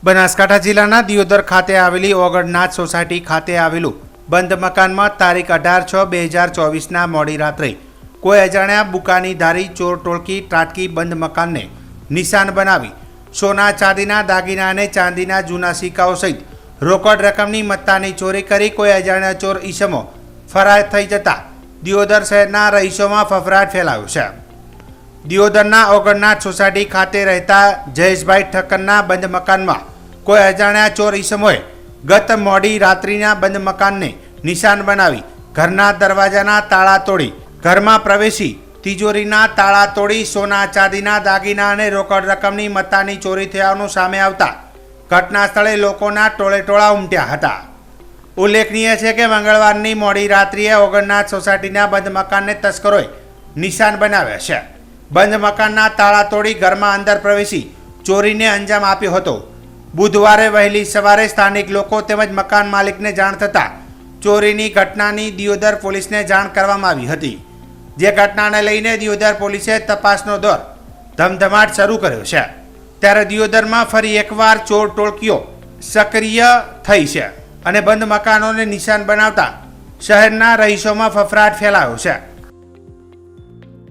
બનાસકાંઠા જિલ્લાના દિયોદર ખાતે આવેલી ઓગણનાથ સોસાયટી ખાતે આવેલું બંધ મકાનમાં તારીખ 18/6/2024ના મોડી રાત્રે કોઈ અજાણ્યા બુકાનીધારી ચોર ટોળકી ત્રાટકી બંધ મકાનને નિશાન બનાવી સોના ચાંદીના દાગીના અને ચાંદીના જૂના સિક્કાઓ સહિત રોકડ રકમની મત્તાની ચોરી કરી કોઈ અજાણ્યા ચોર ઈસમો ફરાર થઈ જતા દિયોદર શહેરના રહીશોમાં ફફડાટ ફેલાયો છે। દિયોદરના ઓગણનાથ સોસાયટી ખાતે રહેતા જયેશભાઈ ઠક્કરના બંધ મકાનમાં કોઈ અજાણ્યા ચોર ઈસમોએ ગત મોડી રાત્રિના બંધ મકાનને નિશાન બનાવી ઘરના દરવાજાના તાળા તોડી ઘરમાં પ્રવેશી તિજોરીના તાળા તોડી સોના ચાંદીના દાગીના અને રોકડ રકમની મત્તાની ચોરી થયાનું સામે આવતા ઘટના સ્થળે લોકોના ટોળેટોળા ઉમટ્યા હતા। ઉલ્લેખનીય છે કે મંગળવારની મોડી રાત્રિએ ઓગણનાથ સોસાયટીના બંધ મકાનને તસ્કરોએ નિશાન બનાવ્યા છે। બંધ મકાનના તાળા તોડી ઘરમાં અંદર પ્રવેશી ચોરીને અંજામ આપ્યો હતો। બુધવારે વહેલી સવારે સ્થાનિક લોકો તેમજ મકાન માલિકને જાણ થતાં ચોરીની ઘટનાની દિયોદર પોલીસને જાણ કરવામાં આવી હતી, જે ઘટનાને લઈને દિયોદર પોલીસે તપાસનો દોર ધમધમાટ શરૂ કર્યો છે। ત્યારે દિયોદરમાં ફરી એકવાર ચોર ટોળકીઓ સક્રિય થઈ છે અને બંધ મકાનોને નિશાન બનાવતા શહેરના રહીશોમાં ફફડાટ ફેલાયો છે।